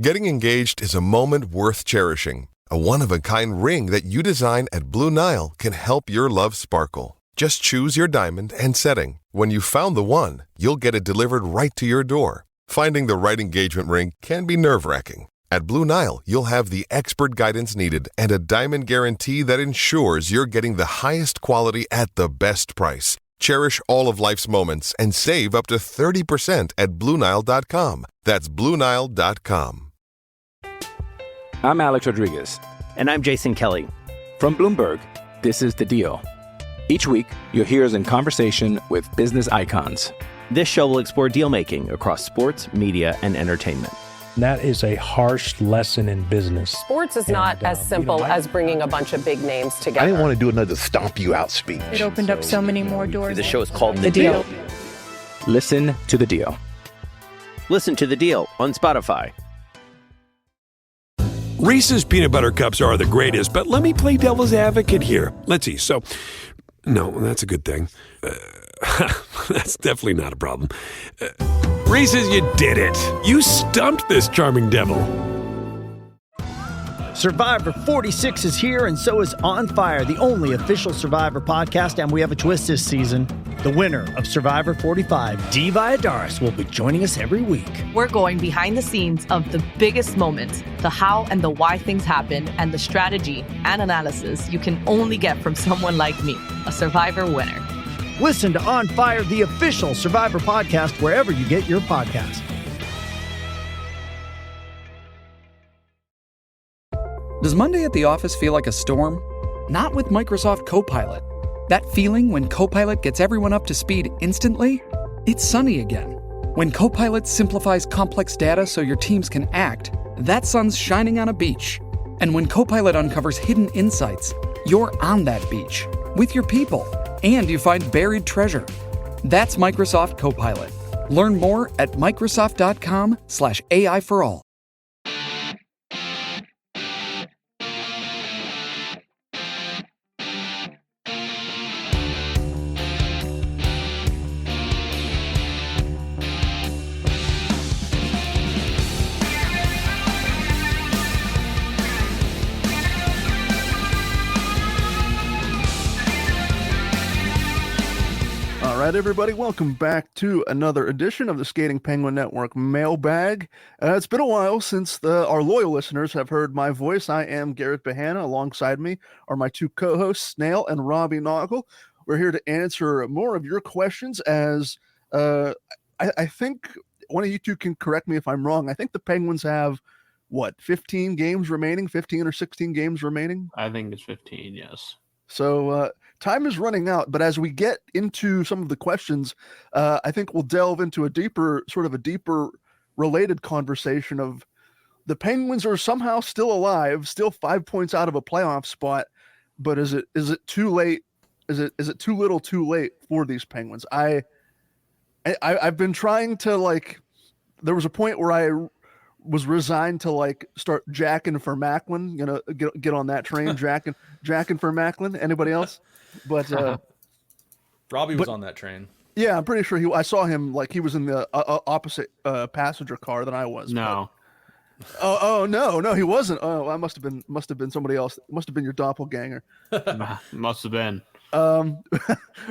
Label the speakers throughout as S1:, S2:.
S1: Getting engaged is a moment worth cherishing. A one-of-a-kind ring that you design at Blue Nile can help your love sparkle. Just choose your diamond and setting. When you've found the one, you'll get it delivered right to your door. Finding the right engagement ring can be nerve-wracking. At Blue Nile, you'll have the expert guidance needed and a diamond guarantee that ensures you're getting the highest quality at the best price. Cherish all of life's moments and save up to 30% at BlueNile.com. That's BlueNile.com.
S2: I'm Alex Rodriguez.
S3: And I'm Jason Kelly.
S2: From Bloomberg, this is The Deal. Each week, you'll hear us in conversation with business icons.
S3: This show will explore deal-making across sports, media, and entertainment.
S4: That is a harsh lesson in business.
S5: Sports is not as simple as bringing a bunch of big names together.
S6: I didn't want to do another stomp you out speech.
S7: It opened up so many more doors.
S3: The show is called The Deal.
S2: Listen to The Deal.
S3: Listen to The Deal on Spotify.
S8: Reese's peanut butter cups are the greatest, but let me play devil's advocate here. Let's see. So, no, that's a good thing. That's definitely not a problem. Reese's, you did it. You stumped this charming devil.
S9: Survivor 46 is here, and so is On Fire, the only official Survivor podcast, and we have a twist this season. The winner of Survivor 45, Dee Valladares, will be joining us every week.
S10: We're going behind the scenes of the biggest moments, the how and the why things happen, and the strategy and analysis you can only get from someone like me, a Survivor winner.
S9: Listen to On Fire, the official Survivor podcast, wherever you get your podcasts.
S11: Does Monday at the office feel like a storm? Not with Microsoft Copilot. That feeling when Copilot gets everyone up to speed instantly? It's sunny again. When Copilot simplifies complex data so your teams can act, that sun's shining on a beach. And when Copilot uncovers hidden insights, you're on that beach with your people, and you find buried treasure. That's Microsoft Copilot. Learn more at Microsoft.com/AI for all.
S12: All right, everybody, welcome back to another edition of the Skating Penguin Network Mailbag. It's been a while since our loyal listeners have heard my voice. I am Garrett Bahana. Alongside me are my two co-hosts, Snail and Robbie Noggle. We're here to answer more of your questions as I think one of you two can correct me if I'm wrong. I think the Penguins have, 15 games remaining, 15 or 16 games remaining?
S13: I think it's 15, yes.
S12: So time is running out, but as we get into some of the questions, I think we'll delve into a deeper related conversation of the Penguins are somehow still alive, still 5 points out of a playoff spot, but is it too late? Is it too little too late for these Penguins? I've been trying to there was a point where I was resigned to start jacking for Macklin, get on that train, jacking for Macklin. Anybody else? But
S14: Robbie was on that train.
S12: Yeah, I'm pretty sure I saw him he was in the opposite passenger car than I was.
S13: No.
S12: Oh no, he wasn't. Oh, I must have been somebody else. It must have been your doppelganger.
S13: Must have been.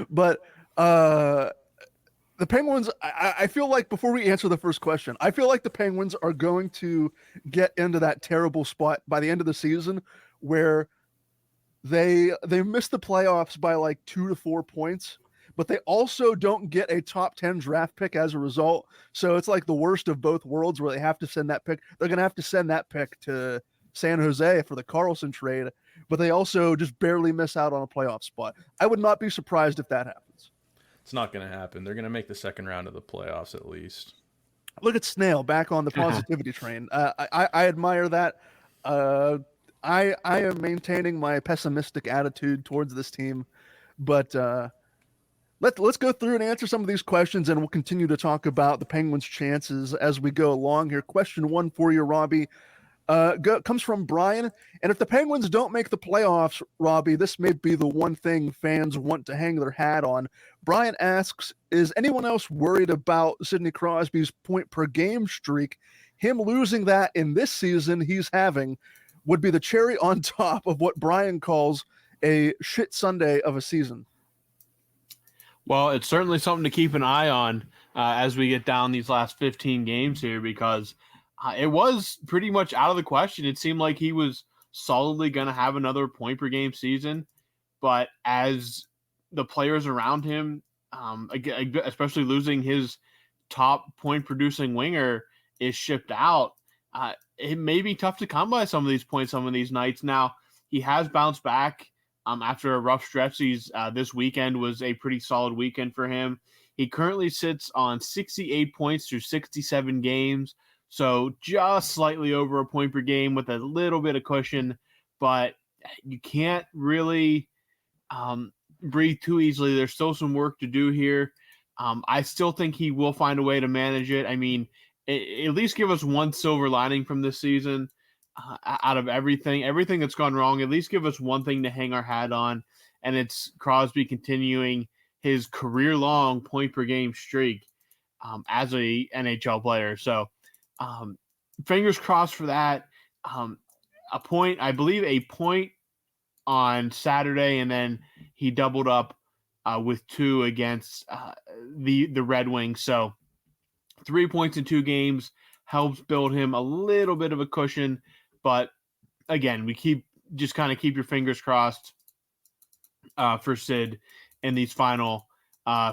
S12: But the Penguins, I feel like before we answer the first question, I feel like the Penguins are going to get into that terrible spot by the end of the season where they miss the playoffs by 2 to 4 points, but they also don't get a top 10 draft pick as a result. So it's the worst of both worlds where they have to send that pick. They're going to have to send that pick to San Jose for the Carlson trade, but they also just barely miss out on a playoff spot. I would not be surprised if that happens.
S14: It's not going to happen. They're going to make the second round of the playoffs at least.
S12: Look at Snail back on the positivity train. I admire that. I am maintaining my pessimistic attitude towards this team, but let's go through and answer some of these questions, and we'll continue to talk about the Penguins' chances as we go along here. Question 1 for you, Robbie. Comes from Brian. And if the Penguins don't make the playoffs, Robbie, this may be the one thing fans want to hang their hat on. Brian asks, is anyone else worried about Sidney Crosby's point per game streak? him losing that in this season he's having would be the cherry on top of what Brian calls a shit Sunday of a season.
S13: Well, it's certainly something to keep an eye on as we get down these last 15 games here, because it was pretty much out of the question. It seemed like he was solidly going to have another point per game season, but as the players around him, especially losing his top point producing winger, is shipped out, it may be tough to come by some of these points some of these nights. Now, he has bounced back after a rough stretch. This weekend was a pretty solid weekend for him. He currently sits on 68 points through 67 games, so just slightly over a point per game with a little bit of cushion, but you can't really breathe too easily. There's still some work to do here. I still think he will find a way to manage it. I mean, at least give us one silver lining from this season out of everything that's gone wrong. At least give us one thing to hang our hat on, and it's Crosby continuing his career-long point-per-game streak as a NHL player. So fingers crossed for that. A point on Saturday, and then he doubled up with 2 against the Red Wings. So 3 points in 2 games helps build him a little bit of a cushion. But again, keep your fingers crossed for Sid in these final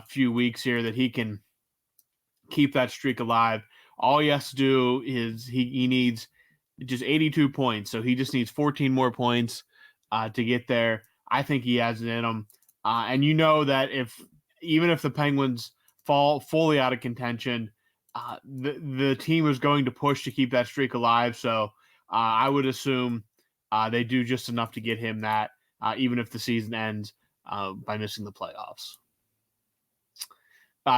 S13: few weeks here that he can keep that streak alive. All he has to do is he needs just 82 points. So he just needs 14 more points to get there. I think he has it in him. And you know that even if the Penguins fall fully out of contention, the team is going to push to keep that streak alive. So I would assume they do just enough to get him that, even if the season ends by missing the playoffs.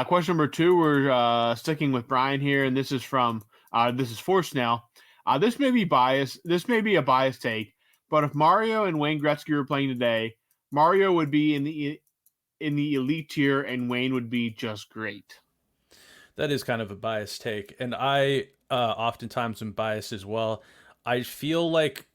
S13: Question number 2, we're sticking with Brian here, and this is for Snail. This may be biased. This may be a biased take, but if Mario and Wayne Gretzky were playing today, Mario would be in the elite tier, and Wayne would be just great.
S14: That is kind of a biased take, and I oftentimes am biased as well. I feel like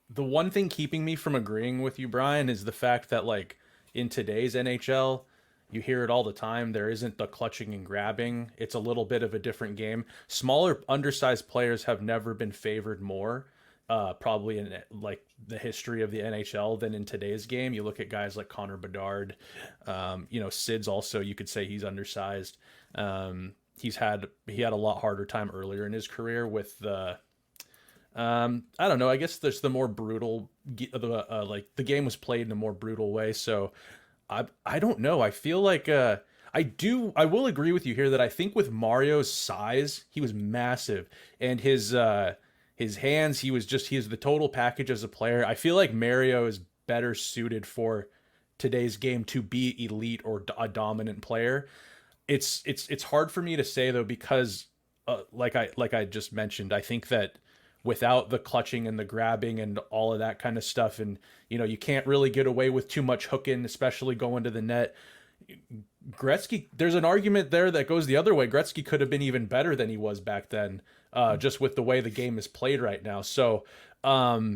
S14: the one thing keeping me from agreeing with you, Brian, is the fact that, like, in today's NHL, you hear it all the time, there isn't the clutching and grabbing. It's a little bit of a different game. Smaller, undersized players have never been favored more, probably in like the history of the NHL, than in today's game. You look at guys like Connor Bedard, Sid's also, you could say he's undersized. He had a lot harder time earlier in his career with the I don't know, I guess there's the more brutal, like the game was played in a more brutal way. So I don't know. I feel like I will agree with you here that I think with Mario's size, he was massive, and his hands, he is the total package as a player. I feel like Mario is better suited for today's game to be elite or a dominant player. It's hard for me to say though, because like I just mentioned, I think that without the clutching and the grabbing and all of that kind of stuff, and you can't really get away with too much hooking, especially going to the net. Gretzky, there's an argument there that goes the other way. Gretzky could have been even better than he was back then, just with the way the game is played right now. So, boy,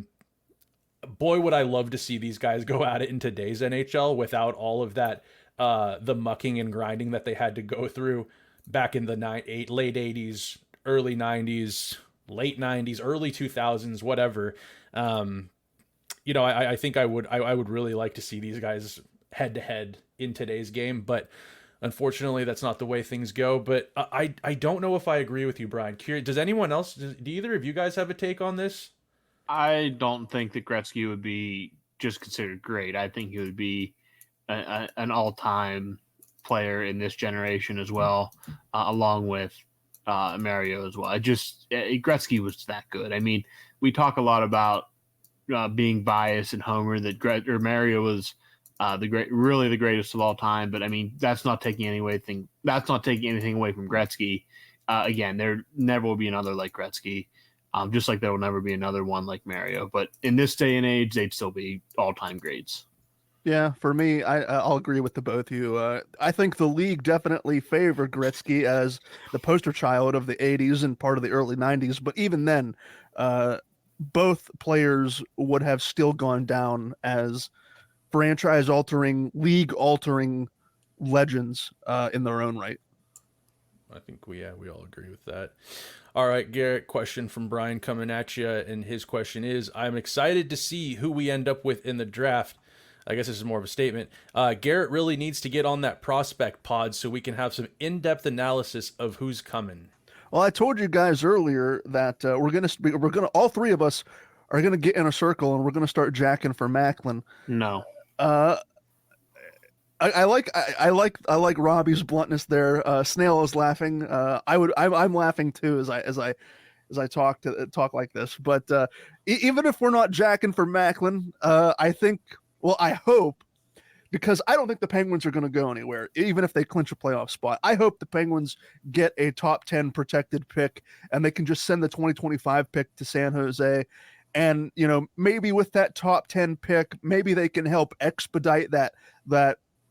S14: would I love to see these guys go at it in today's NHL without all of that, the mucking and grinding that they had to go through back in the late 80s, early 90s, late 90s, early 2000s, whatever. I think I would really like to see these guys head to head in today's game, but unfortunately that's not the way things go. But I don't know if I agree with you, Brian. Does anyone else, do either of you guys have a take on this?
S13: I don't think that Gretzky would be just considered great. I think he would be an all-time player in this generation as well, along with Mario as well. Gretzky was that good. I mean, we talk a lot about being biased and homer that Mario was really the greatest of all time. But I mean, that's not taking anything away from Gretzky. Again, there never will be another like Gretzky, just like there will never be another one like Mario. But in this day and age, they'd still be all-time greats.
S12: Yeah, for me, I'll agree with the both of you. I think the league definitely favored Gretzky as the poster child of the 80s and part of the early 90s. But even then, both players would have still gone down as franchise-altering, league-altering legends in their own right.
S14: I think we all agree with that. All right, Garrett, question from Brian coming at you, and his question is, I'm excited to see who we end up with in the draft. I guess this is more of a statement. Garrett really needs to get on that prospect pod so we can have some in-depth analysis of who's coming.
S12: Well, I told you guys earlier that we're gonna all three of us are gonna get in a circle and we're gonna start jacking for Macklin.
S13: No.
S12: I like Robbie's bluntness there. Snail is laughing. I'm laughing too as I talk like this. But even if we're not jacking for Macklin, I think. Well, I hope, because I don't think the Penguins are going to go anywhere, even if they clinch a playoff spot. I hope the Penguins get a top 10 protected pick and they can just send the 2025 pick to San Jose. And, maybe with that top 10 pick, maybe they can help expedite that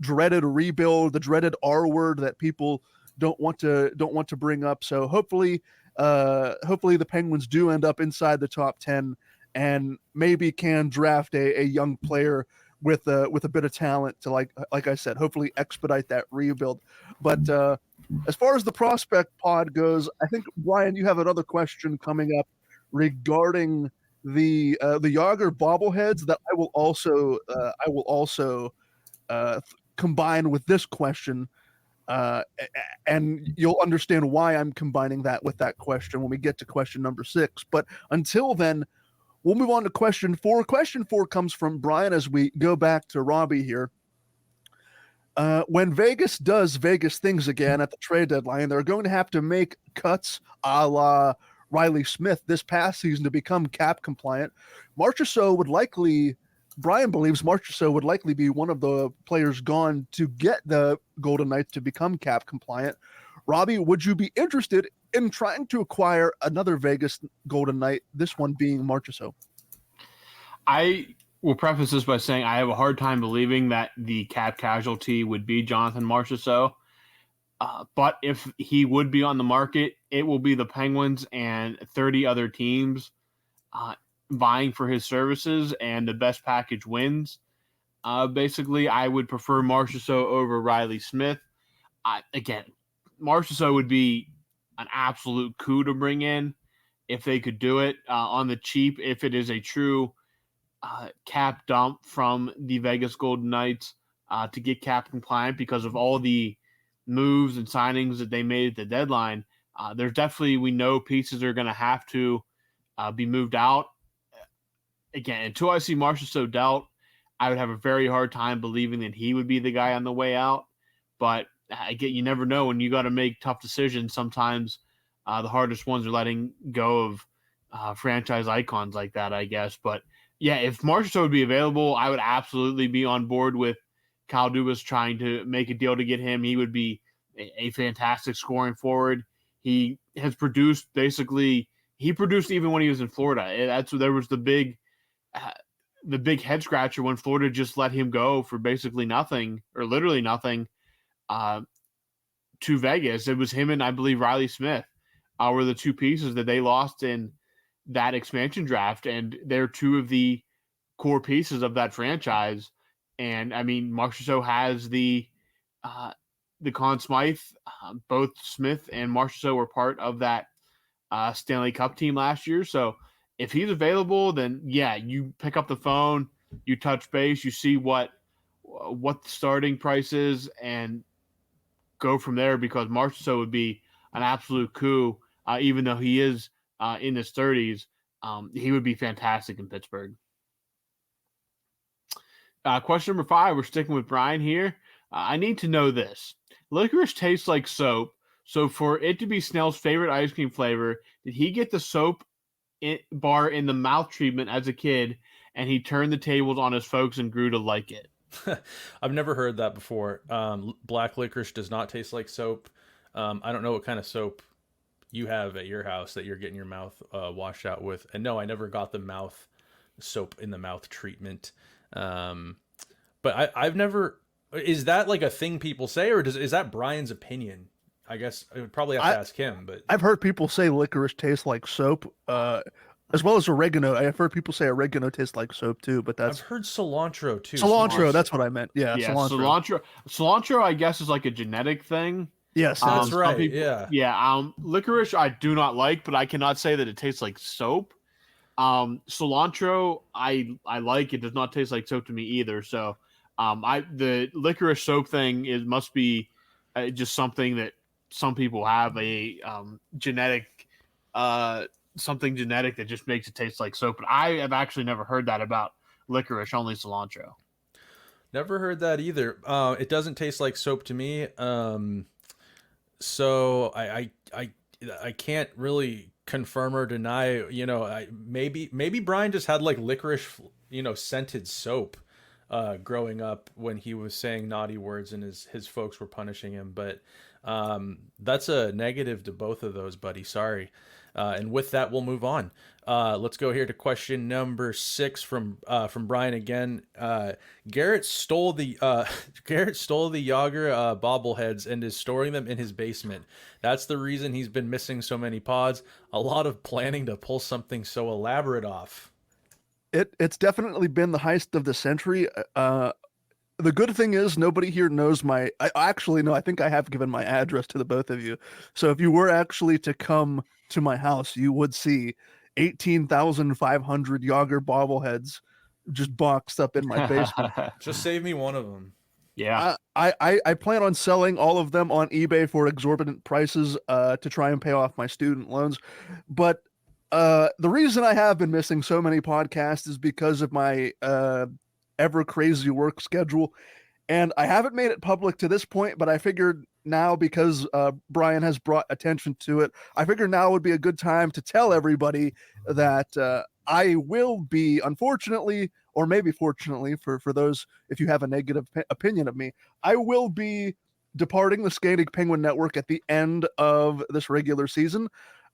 S12: dreaded rebuild, the dreaded R word that people don't want to bring up. So hopefully the Penguins do end up inside the top 10 and maybe can draft a young player with a bit of talent to, like I said, hopefully expedite that rebuild. But as far as the prospect pod goes, I think, Brian, you have another question coming up regarding the Yager bobbleheads that I will also combine with this question. And you'll understand why I'm combining that with that question when we get to question number 6. But until then, we'll move on to question 4. Question 4 comes from Brian as we go back to Robbie here. When Vegas does Vegas things again at the trade deadline, they're going to have to make cuts a la Riley Smith this past season to become cap compliant. Brian believes Marchessault would likely be one of the players gone to get the Golden Knights to become cap compliant. Robbie, would you be interested in trying to acquire another Vegas Golden Knight, this one being Marchessault?
S13: I will preface this by saying I have a hard time believing that the cap casualty would be Jonathan Marchessault. But if he would be on the market, it will be the Penguins and 30 other teams vying for his services, and the best package wins. Basically, I would prefer Marchessault over Riley Smith. Again, Marchessault would be an absolute coup to bring in if they could do it on the cheap, if it is a true cap dump from the Vegas Golden Knights to get cap compliant because of all the moves and signings that they made at the deadline. There's definitely, we know pieces are going to have to be moved out. Again, until I see Marchessault dealt, I would have a very hard time believing that he would be the guy on the way out. But again, you never know when you got to make tough decisions. Sometimes the hardest ones are letting go of franchise icons like that, I guess. But yeah, if Marchessault would be available, I would absolutely be on board with Kyle Dubas trying to make a deal to get him. He would be a fantastic scoring forward. He has produced he produced even when he was in Florida. There was the big head scratcher when Florida just let him go for basically nothing, or literally nothing, to Vegas. It was him and I believe Riley Smith were the two pieces that they lost in that expansion draft, and they're two of the core pieces of that franchise. And I mean, Marchessault has the Conn Smythe. Both Smith and Marchessault were part of that Stanley Cup team last year. So if he's available, then yeah, you pick up the phone, you touch base, you see what the starting price is, and go from there, because Marchessault would be an absolute coup. Even though he is in his 30s, he would be fantastic in Pittsburgh. Question number 5, we're sticking with Brian here. I need to know this. Licorice tastes like soap, so for it to be Snell's favorite ice cream flavor, did he get the soap bar in the mouth treatment as a kid, and he turned the tables on his folks and grew to like it?
S14: I've never heard that before. Black licorice does not taste like soap. I don't know what kind of soap you have at your house that you're getting your mouth washed out with. And no, I never got the soap in the mouth treatment. But I've never. Is that like a thing people say, or is that Brian's opinion? I guess I would probably have to ask him. But
S12: I've heard people say licorice tastes like soap, as well as oregano. I've heard people say oregano tastes like soap too. But I've
S14: heard cilantro too.
S12: Cilantro, that's what I meant. Yeah,
S13: cilantro. Cilantro, I guess, is like a genetic thing.
S12: Yes,
S14: that's right.
S13: People, yeah. Licorice, I do not like, but I cannot say that it tastes like soap. Cilantro, I like. It does not taste like soap to me either. So, the licorice soap thing must be just something that some people have a genetic, something genetic that just makes it taste like soap. But I have actually never heard that about licorice, only cilantro.
S14: Never heard that either. It doesn't taste like soap to me. So I can't really confirm or deny. Maybe Brian just had like licorice, scented soap growing up when he was saying naughty words and his folks were punishing him. But that's a negative to both of those, buddy. Sorry. And with that, we'll move on. Let's go here to question number 6 from Brian again. Garrett stole the Yager bobbleheads and is storing them in his basement. That's the reason he's been missing so many pods. A lot of planning to pull something so elaborate off.
S12: It's definitely been the heist of the century. The good thing is nobody here knows I think I have given my address to the both of you. So if you were actually to come to my house, you would see 18,500 Yager bobbleheads just boxed up in my basement.
S14: Just save me one of them.
S13: Yeah.
S12: I plan on selling all of them on eBay for exorbitant prices to try and pay off my student loans. But the reason I have been missing so many podcasts is because of my ever crazy work schedule, and I haven't made it public to this point, but I figured now, because Brian has brought attention to it, I figured now would be a good time to tell everybody that I will be, unfortunately, or maybe fortunately for those if you have a negative opinion of me, I will be departing the Skating Penguin Network at the end of this regular season.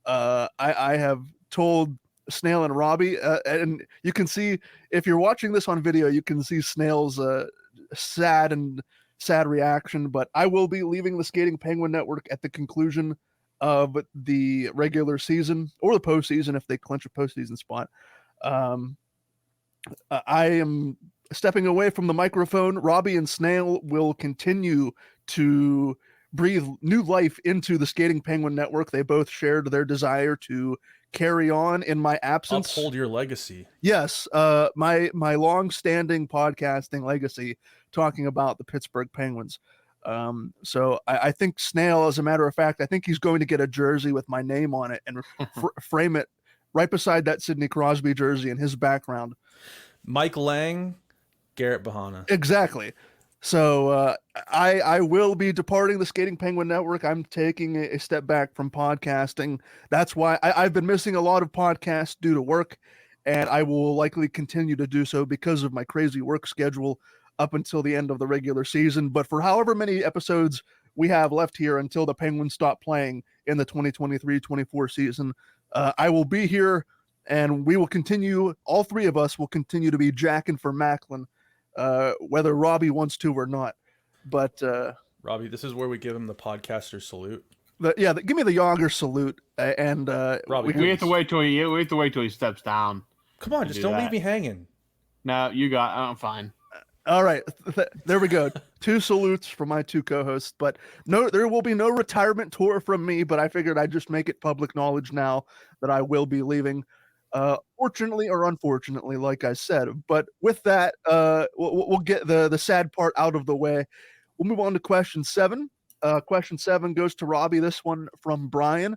S12: I have told Snail and Robbie, and you can see, if you're watching this on video, you can see Snail's sad reaction, but I will be leaving the Skating Penguin Network at the conclusion of the regular season, or the postseason if they clinch a postseason spot. I am stepping away from the microphone. Robbie and Snail will continue to breathe new life into the Skating Penguin Network. They both shared their desire to carry on in my absence.
S14: Uphold your legacy.
S12: Yes, my long-standing podcasting legacy, talking about the Pittsburgh Penguins. So I think Snail, as a matter of fact, I think he's going to get a jersey with my name on it and frame it right beside that Sidney Crosby jersey in his background.
S14: Mike Lang, Garrett Bahana.
S12: Exactly. So I will be departing the Skating Penguin Network. I'm taking a step back from podcasting. That's why I've been missing a lot of podcasts due to work, and I will likely continue to do so because of my crazy work schedule up until the end of the regular season. But for however many episodes we have left here until the Penguins stop playing in the 2023-24 season, I will be here, and we will continue, all three of us will continue to be jacking for Macklin, whether Robbie wants to or not. But
S14: Robbie, this is where we give him the podcaster salute.
S12: Give me the Yager salute, and
S14: Robbie,
S13: we have to wait till he steps down.
S14: Come on, just don't leave me hanging.
S13: No, I'm fine.
S12: All right, there we go. 2 salutes from my 2 co-hosts, but no, there will be no retirement tour from me. But I figured I'd just make it public knowledge now that I will be leaving. Fortunately or unfortunately, like I said. But with that, we'll get the sad part out of the way. We'll move on to question 7. Question 7 goes to Robbie. This one from Brian.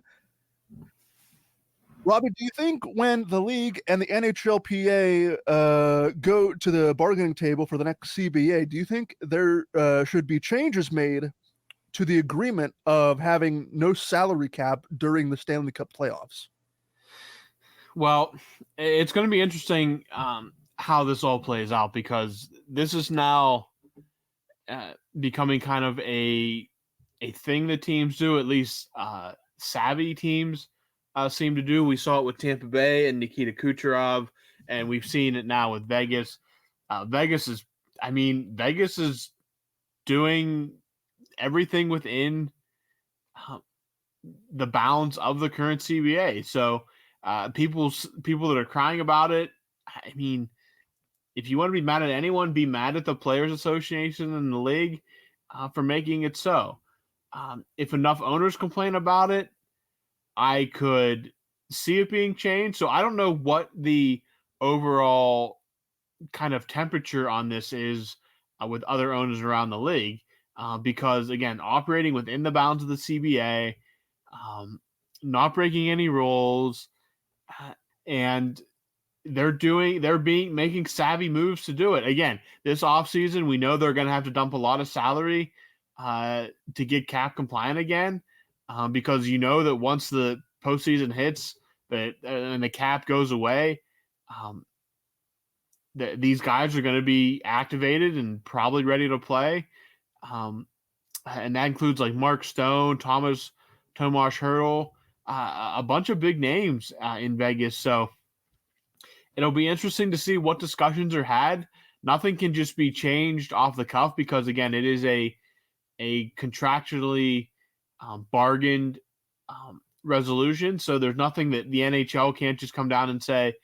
S12: Robbie, do you think when the league and the NHLPA go to the bargaining table for the next CBA, do you think there should be changes made to the agreement of having no salary cap during the Stanley Cup playoffs?
S13: Well, it's going to be interesting how this all plays out, because this is now becoming kind of a thing that teams do, at least savvy teams seem to do. We saw it with Tampa Bay and Nikita Kucherov, and we've seen it now with Vegas. Vegas I mean, Vegas is doing everything within the bounds of the current CBA. So people that are crying about it, I mean, if you want to be mad at anyone, be mad at the Players Association and the league for making it so. If enough owners complain about it, I could see it being changed. So I don't know what the overall kind of temperature on this is with other owners around the league, because again, operating within the bounds of the CBA, not breaking any rules, and making savvy moves to do it. Again, this offseason, we know they're going to have to dump a lot of salary to get cap compliant again, because that once the postseason hits and the cap goes away, these guys are going to be activated and probably ready to play. And that includes like Mark Stone, Tomas Hertl, a bunch of big names in Vegas. So it'll be interesting to see what discussions are had. Nothing can just be changed off the cuff because, again, it is a contractually bargained resolution. So there's nothing that the NHL can't just come down and say,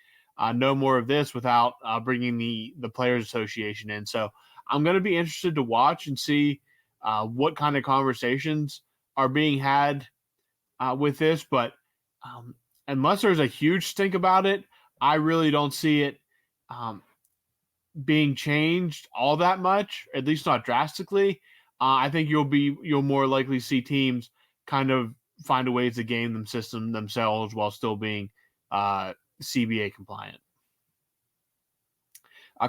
S13: no more of this without bringing the Players Association in. So I'm going to be interested to watch and see what kind of conversations are being had with this. But unless there's a huge stink about it, I really don't see it being changed all that much, at least not drastically. I think you'll more likely see teams kind of find a ways to game them system themselves while still being CBA compliant.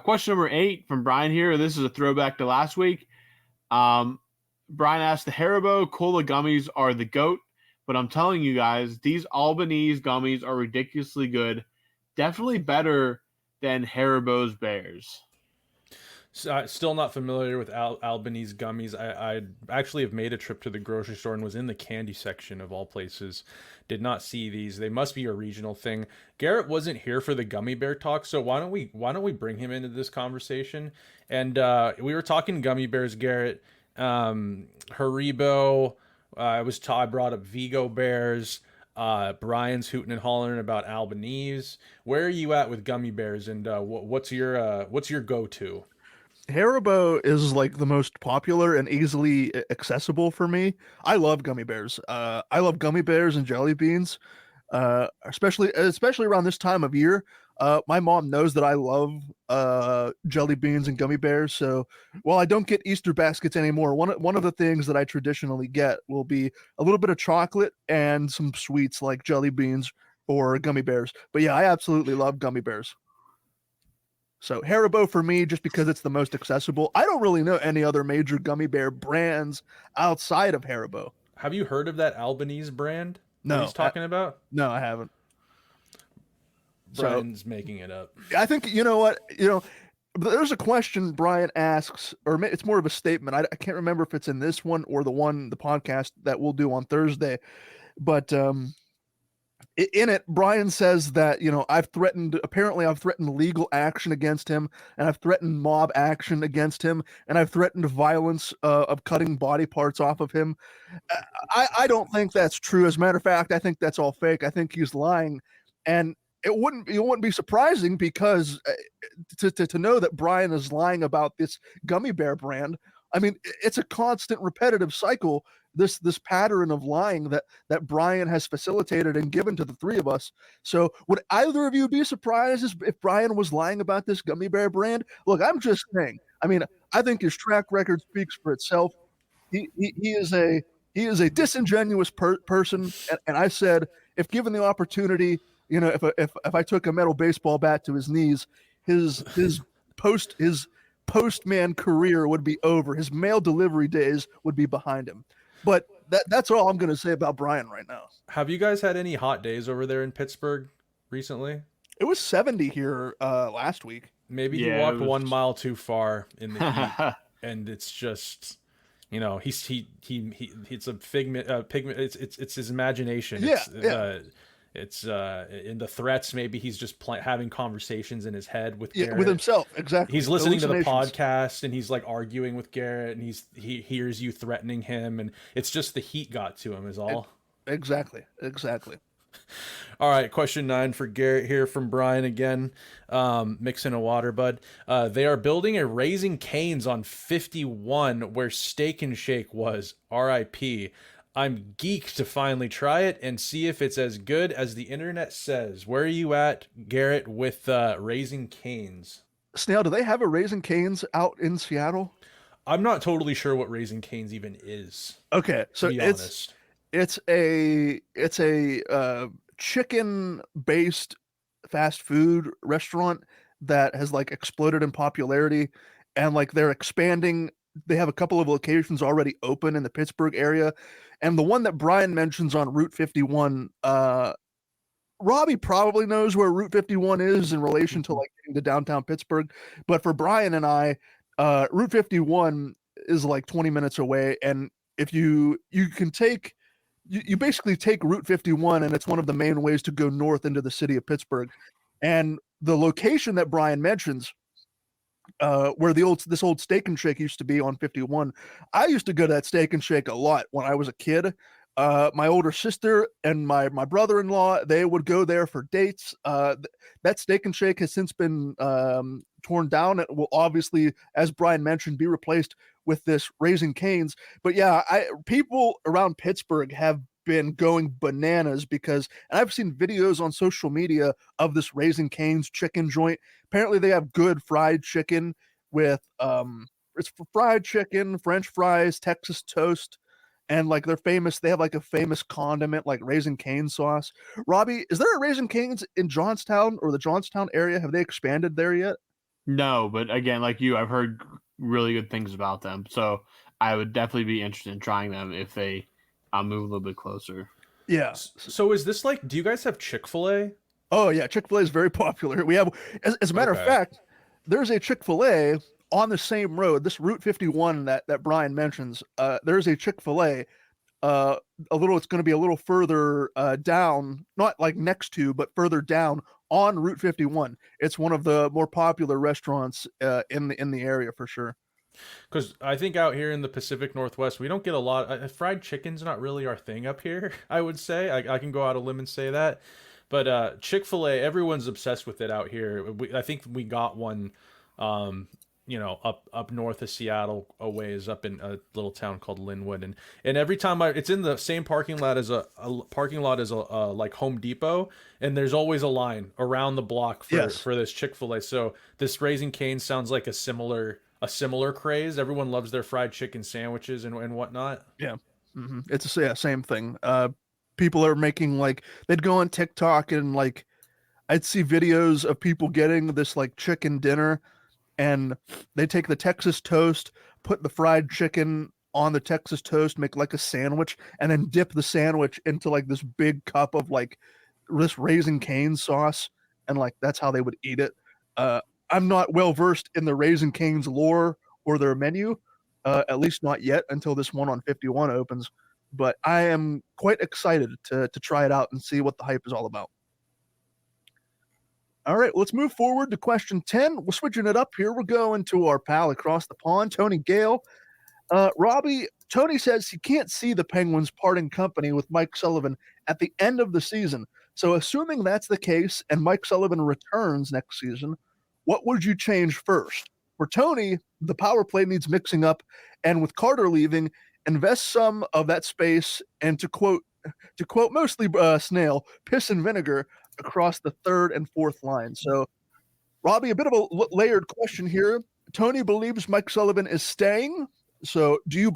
S13: Question number 8 from Brian here. This is a throwback to last week. Brian asked, the Haribo Cola gummies are the GOAT, but I'm telling you guys, these Albanese gummies are ridiculously good. Definitely better than Haribo's Bears.
S14: Still not familiar with Albanese gummies. I actually have made a trip to the grocery store and was in the candy section of all places. Did not see these. They must be a regional thing. Garrett wasn't here for the gummy bear talk, so why don't we bring him into this conversation? And we were talking gummy bears, Garrett. Haribo. I brought up Vigo Bears. Brian's hooting and hollering about Albanese. Where are you at with gummy bears, and what's your go-to?
S12: Haribo is like the most popular and easily accessible for me. I love gummy bears. I love gummy bears and jelly beans, especially around this time of year. My mom knows that I love jelly beans and gummy bears. So while I don't get Easter baskets anymore, one of the things that I traditionally get will be a little bit of chocolate and some sweets like jelly beans or gummy bears. But yeah, I absolutely love gummy bears. So Haribo for me, just because it's the most accessible. I don't really know any other major gummy bear brands outside of Haribo.
S14: Have you heard of that Albanese brand?
S12: No.
S14: He's talking about?
S12: No, I haven't.
S14: Brian's making it up.
S12: I think, you know what, there's a question Brian asks, or it's more of a statement. I can't remember if it's in this one or the podcast that we'll do on Thursday. But in it, Brian says that, I've threatened legal action against him, and I've threatened mob action against him, and I've threatened violence of cutting body parts off of him. I don't think that's true. As a matter of fact, I think that's all fake. I think he's lying. And it wouldn't be surprising because to know that Brian is lying about this gummy bear brand. I mean, it's a constant repetitive cycle, this pattern of lying that Brian has facilitated and given to the three of us. So would either of you be surprised if Brian was lying about this gummy bear brand? Look, I'm just saying. I mean, I think his track record speaks for itself. He is a disingenuous person, and I said, if given the opportunity, if I took a metal baseball bat to his knees, his postman career would be over. His mail delivery days would be behind him. But that's all I'm going to say about Brian right now.
S14: Have you guys had any hot days over there in Pittsburgh recently?
S12: It was 70 here last week.
S14: Maybe he walked 1 mile too far in the heat, and it's just, it's a pigment. It's his imagination.
S12: Yeah.
S14: It's in the threats. Maybe he's just having conversations in his head with Garrett.
S12: With himself. Exactly.
S14: He's listening to the podcast and he's like arguing with Garrett, and he hears you threatening him, and it's just the heat got to him is all.
S12: Exactly.
S14: All right, question 9 for Garrett here from Brian again. Mixing a water, bud. They are building a Raising Cane's on 51 where Steak and Shake was. R.I.P. I'm geeked to finally try it and see if it's as good as the internet says. Where are you at, Garrett, with Raising Cane's?
S12: Snail, do they have a Raising Cane's out in Seattle?
S14: I'm not totally sure what Raising Cane's even is.
S12: Okay, so it's a chicken-based fast food restaurant that has like exploded in popularity, and like they're expanding. They have a couple of locations already open in the Pittsburgh area, and the one that Brian mentions on Route 51, Robbie probably knows where Route 51 is in relation to like getting to downtown Pittsburgh, but for Brian and I, Route 51 is like 20 minutes away, and if you can take you basically take Route 51, and it's one of the main ways to go north into the city of Pittsburgh. And the location that Brian mentions, where this old Steak and Shake used to be on 51, I used to go to that Steak and Shake a lot when I was a kid. My older sister and my brother-in-law, they would go there for dates. That Steak and Shake has since been torn down. It will obviously, as Brian mentioned, be replaced with this Raising Cane's. But yeah, people around Pittsburgh have been going bananas because, and I've seen videos on social media of this Raising Cane's chicken joint. Apparently they have good fried chicken with it's fried chicken, French fries, Texas toast, and like they have like a famous condiment like Raising Cane sauce. Robbie, is there a Raising Cane's in Johnstown or the Johnstown area? Have they expanded there yet?
S13: No, but again, like you, I've heard really good things about them. So I would definitely be interested in trying them if they move a little bit closer.
S12: Yeah.
S14: So is this like, do you guys have Chick-fil-A?
S12: Oh yeah, Chick-fil-A is very popular. We have, as a matter of fact, there's a Chick-fil-A on the same road, this Route 51 that Brian mentions. There's a Chick-fil-A it's going to be a little further down, not like next to, but further down on Route 51. It's one of the more popular restaurants in the area for sure.
S14: Because I think out here in the Pacific Northwest, we don't get a lot. Fried chicken's not really our thing up here, I would say. I can go out on a limb and say that. But Chick-fil-A, everyone's obsessed with it out here. I think we got one, up north of Seattle, a ways up in a little town called Linwood, and every time it's in the same parking lot as a like Home Depot, and there's always a line around the block for this Chick-fil-A. So this Raising Cane sounds like a similar craze. Everyone loves their fried chicken sandwiches and whatnot.
S12: Yeah, it's same thing. People are making they'd go on TikTok and I'd see videos of people getting this chicken dinner, and they take the Texas toast, put the fried chicken on the Texas toast, make a sandwich, and then dip the sandwich into this big cup of this Raising Cane sauce, and that's how they would eat it. I'm not well versed in the Raising Cane's lore or their menu, at least not yet until this one on 51 opens. But I am quite excited to try it out and see what the hype is all about. All right, let's move forward to question 10. We're switching it up here. We're going to our pal across the pond, Tony Gale. Robbie, Tony says he can't see the Penguins parting company with Mike Sullivan at the end of the season. So assuming that's the case and Mike Sullivan returns next season, what would you change first? For Tony, the power play needs mixing up, and with Carter leaving, invest some of that space, and to quote mostly Snail, piss and vinegar across the third and fourth line. So, Robbie, a bit of a layered question here. Tony believes Mike Sullivan is staying. So, do you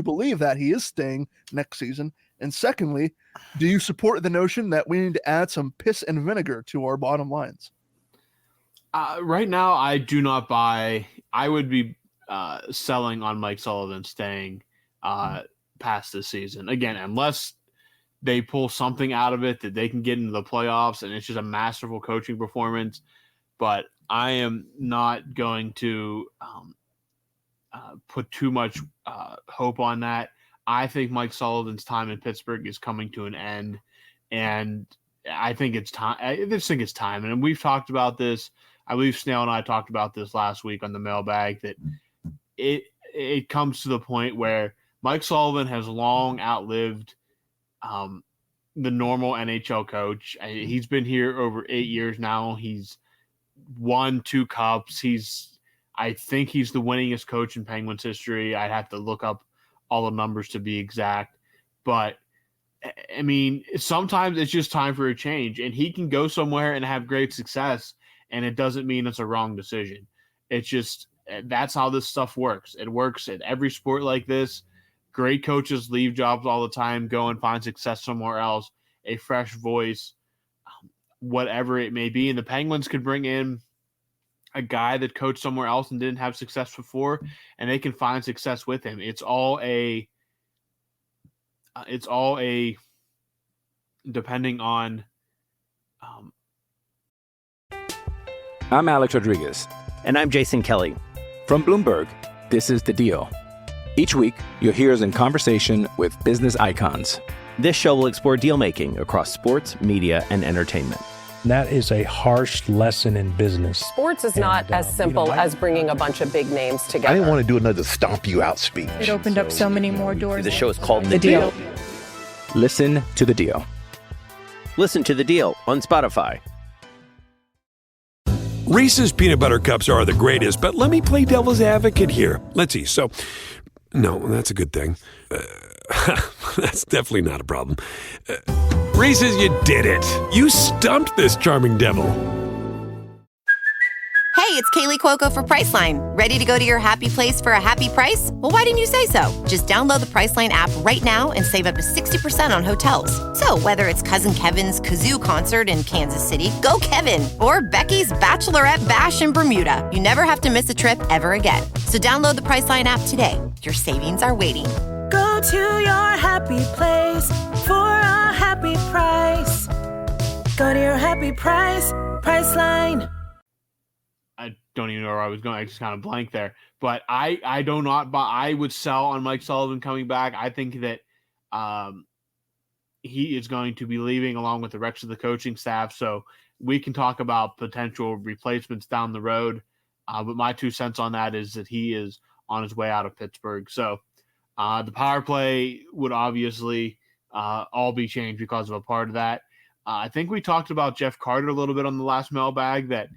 S12: believe that he is staying next season? And secondly, do you support the notion that we need to add some piss and vinegar to our bottom lines?
S13: Right now, I do not buy. I would be selling on Mike Sullivan staying past this season. Again, unless they pull something out of it that they can get into the playoffs and it's just a masterful coaching performance. But I am not going to put too much hope on that. I think Mike Sullivan's time in Pittsburgh is coming to an end. And I think it's time. I just think it's time. And we've talked about this. I believe Snail and I talked about this last week on the mailbag, that it comes to the point where Mike Sullivan has long outlived the normal NHL coach. He's been here over 8 years now. He's won 2 cups. I think he's the winningest coach in Penguins history. I'd have to look up all the numbers to be exact. But, I mean, sometimes it's just time for a change. And he can go somewhere and have great success, and it doesn't mean it's a wrong decision. It's just that's how this stuff works. It works at every sport like this. Great coaches leave jobs all the time, go and find success somewhere else, a fresh voice, whatever it may be. And the Penguins could bring in a guy that coached somewhere else and didn't have success before, and they can find success with him. It's all a depending on.
S2: I'm Alex Rodriguez.
S3: And I'm Jason Kelly.
S2: From Bloomberg, this is The Deal. Each week, you'll hear us in conversation with business icons.
S3: This show will explore deal making across sports, media, and entertainment.
S4: That is a harsh lesson in business.
S5: Sports is not as simple as bringing a bunch of big names together.
S6: I didn't want to do another stomp you out speech.
S7: It opened up so many more doors.
S3: The show is called The Deal.
S2: Listen to The Deal.
S3: Listen to The Deal on Spotify.
S8: Reese's peanut butter cups are the greatest, but let me play devil's advocate here. Let's see. So, no, that's a good thing. That's definitely not a problem. Reese's, you did it. You stumped this charming devil.
S15: Hey, it's Kaylee Cuoco for Priceline. Ready to go to your happy place for a happy price? Well, why didn't you say so? Just download the Priceline app right now and save up to 60% on hotels. So whether it's Cousin Kevin's Kazoo Concert in Kansas City, go Kevin, or Becky's Bachelorette Bash in Bermuda, you never have to miss a trip ever again. So download the Priceline app today. Your savings are waiting.
S16: Go to your happy place for a happy price. Go to your happy price, Priceline.
S13: I don't even know where I was going. I just kind of blanked there. But I do not buy. I would sell on Mike Sullivan coming back. I think that he is going to be leaving along with the rest of the coaching staff. So we can talk about potential replacements down the road. But my 2 cents on that is that he is on his way out of Pittsburgh. So the power play would obviously all be changed because of a part of that. I think we talked about Jeff Carter a little bit on the last mailbag, that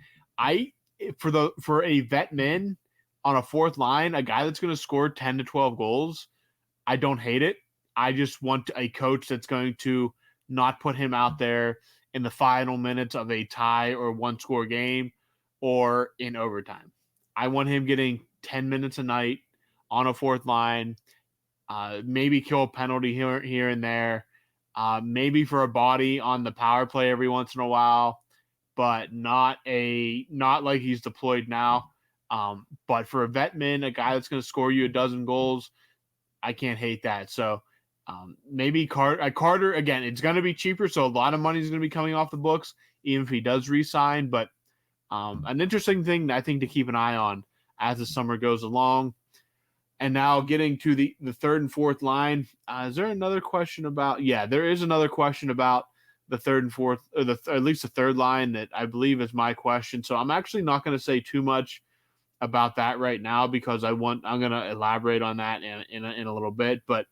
S13: for a vet min on a fourth line, a guy that's going to score 10 to 12 goals, I don't hate it. I just want a coach that's going to not put him out there in the final minutes of a tie or 1-score game or in overtime. I want him getting 10 minutes a night on a fourth line, maybe kill a penalty here and there, maybe for a body on the power play every once in a while, but not like he's deployed now. But for a vet min, a guy that's going to score you a dozen goals, I can't hate that. So maybe Carter, again, it's going to be cheaper, so a lot of money is going to be coming off the books, even if he does re-sign. But an interesting thing I think to keep an eye on as the summer goes along. And now getting to the third and fourth line, is there another question about? Yeah, there is another question about the third and fourth, or at least the third line, that I believe is my question. So I'm actually not going to say too much about that right now, because I'm going to elaborate on that in a little bit. But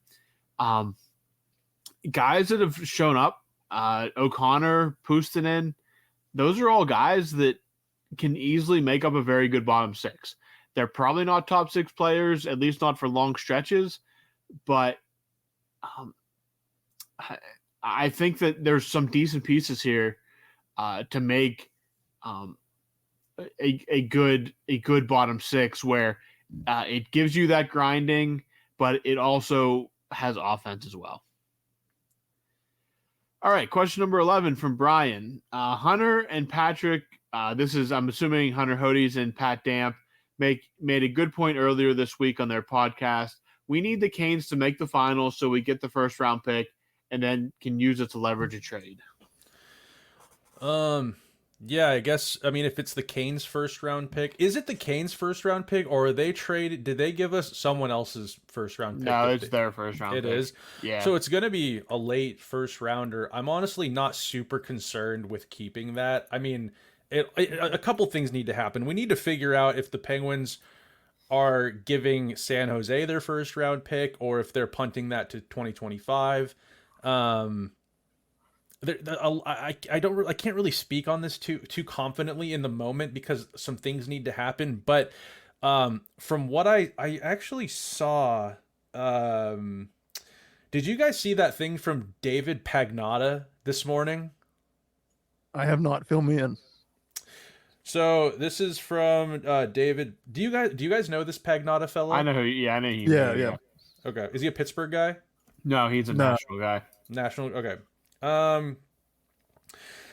S13: guys that have shown up, O'Connor, Puustinen, those are all guys that can easily make up a very good bottom six. They're probably not top 6 players, at least not for long stretches, but I think that there's some decent pieces here to make a good bottom 6 where it gives you that grinding, but it also has offense as well. All right, question number 11 from Brian. Hunter and Patrick, I'm assuming Hunter Hodes and Pat Damp, made a good point earlier this week on their podcast. We need the Canes to make the finals so we get the first round pick and then can use it to leverage a trade.
S14: Yeah, I guess. I mean, if it's the Canes' first round pick, is it the Canes' first round pick, or are they traded? Did they give us someone else's first round pick?
S13: No, it's their first round pick.
S14: It is?
S13: Yeah.
S14: So it's going to be a late first rounder. I'm honestly not super concerned with keeping that. I mean, a couple things need to happen. We need to figure out if the Penguins are giving San Jose their first round pick or if they're punting that to 2025. I can't really speak on this too confidently in the moment because some things need to happen. But from what I actually saw, did you guys see that thing from David Pagnotta this morning?
S12: I have not. Fill me in.
S14: So this is from David. Do you guys know this Pagnotta fellow?
S13: I know who. Yeah, I know he.
S12: Yeah.
S14: Okay, is he a Pittsburgh guy?
S13: No, he's a national guy.
S14: National. Okay.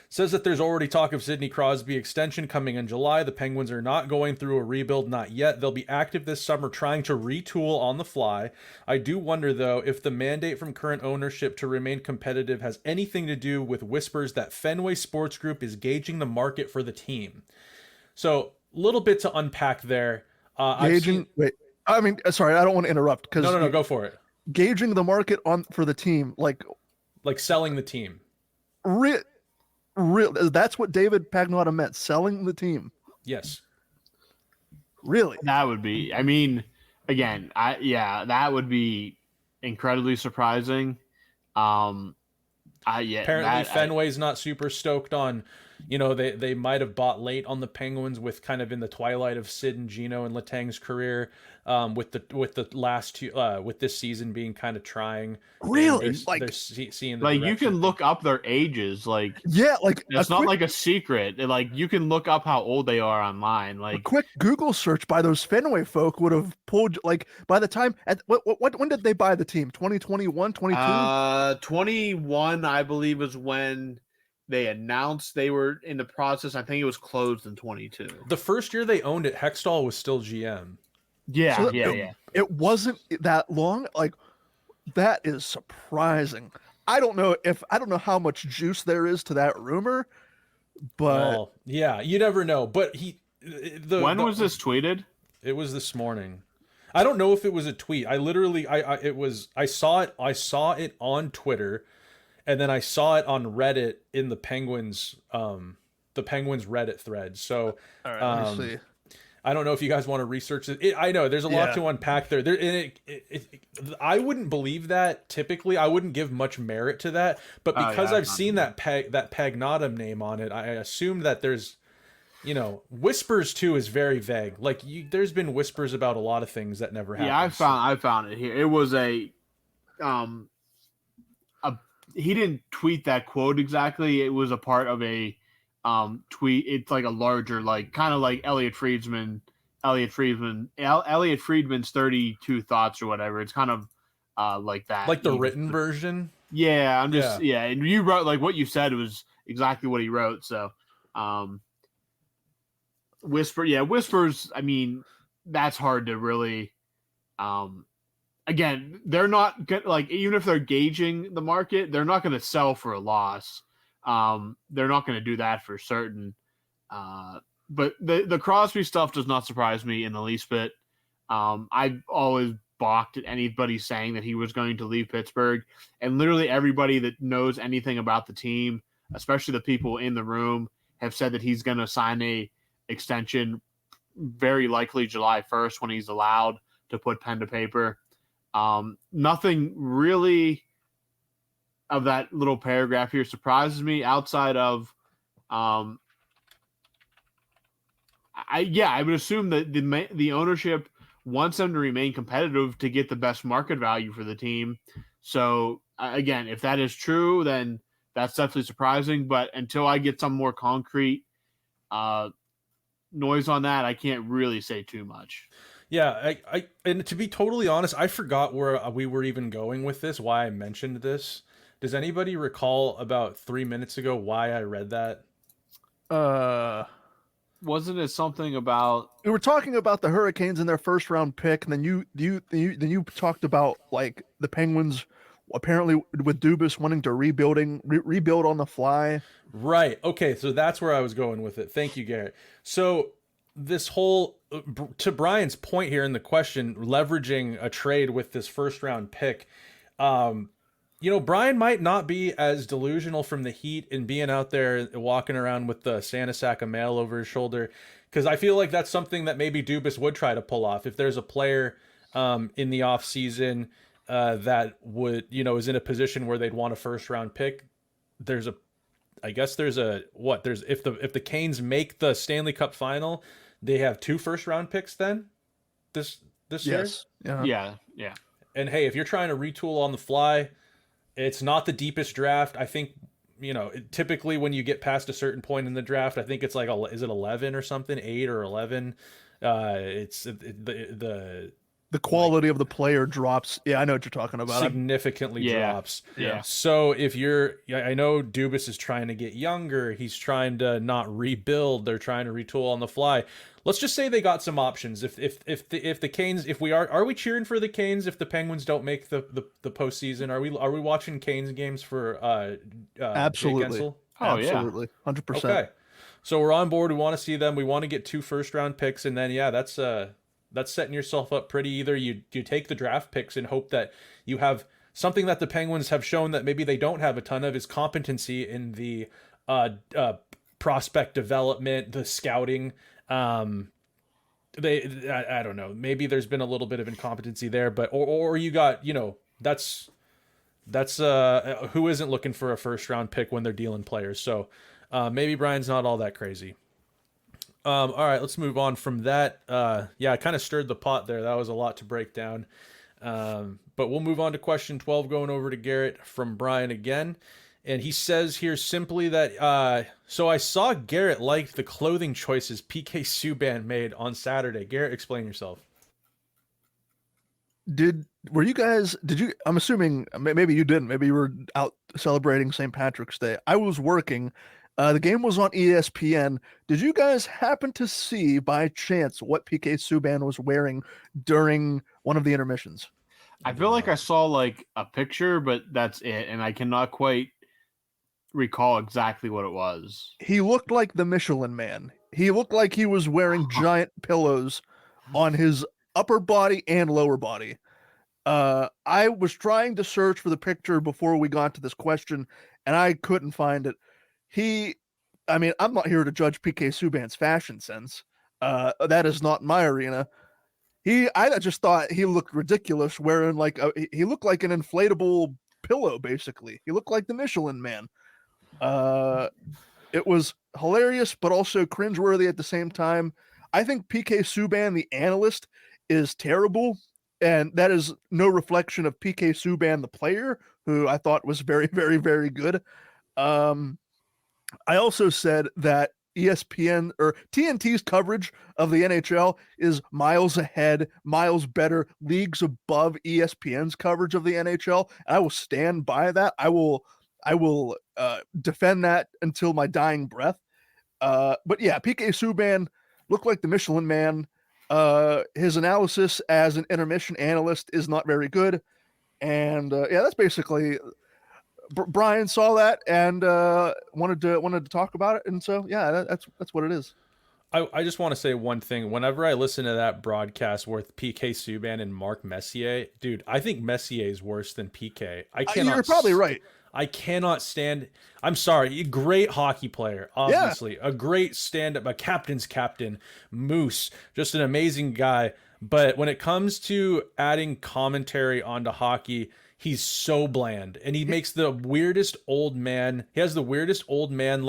S14: Says that there's already talk of Sidney Crosby extension coming in July. The Penguins are not going through a rebuild, not yet. They'll be active this summer trying to retool on the fly. I do wonder, though, if the mandate from current ownership to remain competitive has anything to do with whispers that Fenway Sports Group is gauging the market for the team. So, a little bit to unpack there.
S12: Gauging? Wait, I mean, sorry, I don't want to interrupt.
S14: No, go for it.
S12: Gauging the market for the team, like
S14: selling the team.
S12: That's what David Pagnotta meant, selling the team.
S14: Yes.
S12: Really?
S13: That would be, I mean, again, that would be incredibly surprising.
S14: Apparently Fenway's not super stoked on, they might have bought late on the Penguins with kind of in the twilight of Sid and Gino and Letang's career, with the last two, with this season being kind of trying.
S12: Really?
S14: They're seeing the
S13: like
S14: direction.
S13: You can look up their ages. It's not like a secret. Like you can look up how old they are online. Like
S12: a quick Google search by those Fenway folk would have pulled, like, by the time when did they buy the team? 2021, 22?
S13: 21, I believe, was when they announced they were in the process. I think it was closed in 22.
S14: The first year they owned it, Hextall was still GM.
S13: Yeah,
S12: It wasn't that long. Like, that is surprising. I don't know how much juice there is to that rumor, but
S14: yeah, you never know. But
S13: when was this tweeted?
S14: It was this morning. I don't know if it was a tweet. I saw it on Twitter, and then I saw it on Reddit in the Penguins Reddit thread. So
S12: all right, let me see.
S14: I don't know if you guys want to research it. I know there's a lot to unpack there. I wouldn't believe that typically. I wouldn't give much merit to that, but because I've seen that Pagnotta name on it, I assume that there's, whispers too is very vague. Like there's been whispers about a lot of things that never happened.
S13: Yeah, I found it here. It was he didn't tweet that quote exactly. It was a part of a tweet. It's like a larger, like kind of like Elliot Friedman's 32 thoughts or whatever. It's kind of like that,
S14: like the written version.
S13: Yeah, I'm just and you wrote, like, what you said was exactly what he wrote. So whispers, I mean, that's hard to really again, they're not like, even if they're gauging the market, they're not going to sell for a loss. They're not going to do that for certain. But the Crosby stuff does not surprise me in the least bit. I've always balked at anybody saying that he was going to leave Pittsburgh, and literally everybody that knows anything about the team, especially the people in the room, have said that he's going to sign a extension, very likely July 1st when he's allowed to put pen to paper. Nothing really of that little paragraph here surprises me outside of, I would assume that the ownership wants them to remain competitive to get the best market value for the team. So again, if that is true, then that's definitely surprising. But until I get some more concrete noise on that, I can't really say too much.
S14: Yeah, and to be totally honest, I forgot where we were even going with this, why I mentioned this. Does anybody recall about 3 minutes ago why I read that?
S13: Wasn't it something about,
S12: we were talking about the Hurricanes and their first round pick, and then you talked about, like, the Penguins apparently with Dubas wanting to rebuild on the fly.
S14: Right. Okay. So that's where I was going with it. Thank you, Garrett. So this whole, to Brian's point here in the question, leveraging a trade with this first round pick, Brian might not be as delusional from the Heat and being out there walking around with the Santa sack of mail over his shoulder, because I feel like that's something that maybe Dubas would try to pull off. If there's a player in the off season that would, is in a position where they'd want a first round pick, if the Canes make the Stanley Cup final, they have 2 first round picks then this year.
S13: Yeah.
S14: And hey, if you're trying to retool on the fly, it's not the deepest draft. I think, typically when you get past a certain point in the draft, I think it's like, is it 11 or something, 8 or 11?
S12: The quality of the player drops. Yeah, I know what you're talking about.
S14: Significantly drops.
S13: Yeah.
S14: So I know Dubas is trying to get younger. He's trying to not rebuild. They're trying to retool on the fly. Let's just say they got some options. If the Canes, are we cheering for the Canes if the Penguins don't make the postseason? Are we watching Canes games for
S12: absolutely? Absolutely, 100%.
S14: Okay, so we're on board. We want to see them. We want to get 2 first round picks, and then that's setting yourself up pretty. Either you take the draft picks and hope that you have something that the Penguins have shown that maybe they don't have a ton of, is competency in the prospect development, the scouting. I don't know. Maybe there's been a little bit of incompetency there, but or you got, that's who isn't looking for a first round pick when they're dealing players. So maybe Brian's not all that crazy. All right, let's move on from that. I kind of stirred the pot there. That was a lot to break down. But we'll move on to question 12, going over to Garrett from Brian again. And he says here simply that, so I saw Garrett liked the clothing choices PK Subban made on Saturday. Garrett, explain yourself.
S12: Did you, I'm assuming maybe you didn't, maybe you were out celebrating St. Patrick's Day. I was working. The game was on ESPN. Did you guys happen to see by chance what PK Subban was wearing during one of the intermissions?
S13: I feel like I saw like a picture, but that's it. And I cannot quite recall exactly what it was.
S12: He looked like the Michelin Man. He looked like he was wearing giant pillows on his upper body and lower body. I was trying to search for the picture before we got to this question, and I couldn't find it. I'm not here to judge PK Subban's fashion sense. That is not my arena. I just thought he looked ridiculous wearing he looked like an inflatable pillow, basically. He looked like the Michelin Man. It was hilarious, but also cringeworthy at the same time. I think PK Subban, the analyst, is terrible, and that is no reflection of PK Subban, the player, who I thought was very, very, very good. I also said that ESPN or TNT's coverage of the NHL is miles ahead, miles better, leagues above ESPN's coverage of the NHL. I will stand by that. I will defend that until my dying breath. But yeah, PK Subban looked like the Michelin Man. His analysis as an intermission analyst is not very good. And that's basically... Brian saw that and wanted to talk about it, and so that's what it is.
S14: I just want to say one thing. Whenever I listen to that broadcast with PK Subban and Mark Messier, dude, I think Messier is worse than PK.
S12: You're probably right.
S14: I cannot stand. I'm sorry, great hockey player, obviously, a great stand-up, a captain's captain, Moose, just an amazing guy. But when it comes to adding commentary onto hockey, he's so bland, and he makes the weirdest old man. He has the weirdest old man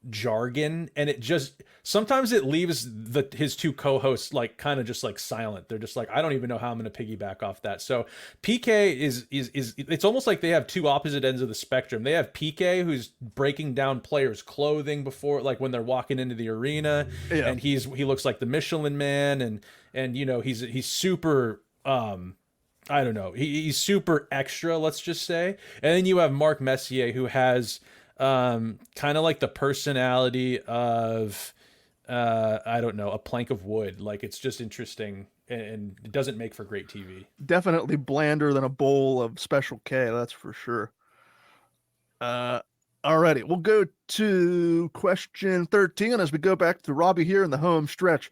S14: jargon, and it just sometimes it leaves his 2 co-hosts kind of just silent. They're just I don't even know how I'm going to piggyback off that. So PK is it's almost like they have 2 opposite ends of the spectrum. They have PK, who's breaking down players' clothing before, when they're walking into the arena, and he looks like the Michelin Man, and he's super I don't know. He's super extra, let's just say. And then you have Mark Messier, who has kind of the personality of I don't know, a plank of wood. Like, it's just interesting, and it doesn't make for great TV.
S12: Definitely blander than a bowl of Special K, that's for sure. Alrighty, we'll go to question 13 as we go back to Robbie here in the home stretch.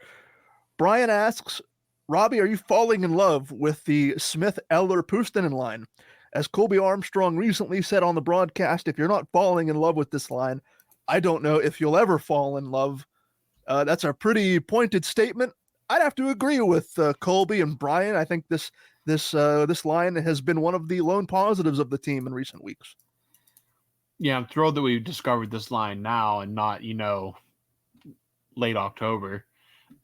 S12: Brian asks, Robbie, are you falling in love with the Smith-Eller-Puustinen line? As Colby Armstrong recently said on the broadcast, if you're not falling in love with this line, I don't know if you'll ever fall in love. That's a pretty pointed statement. I'd have to agree with Colby and Brian. I think this line has been one of the lone positives of the team in recent weeks.
S13: Yeah, I'm thrilled that we've discovered this line now and not, late October.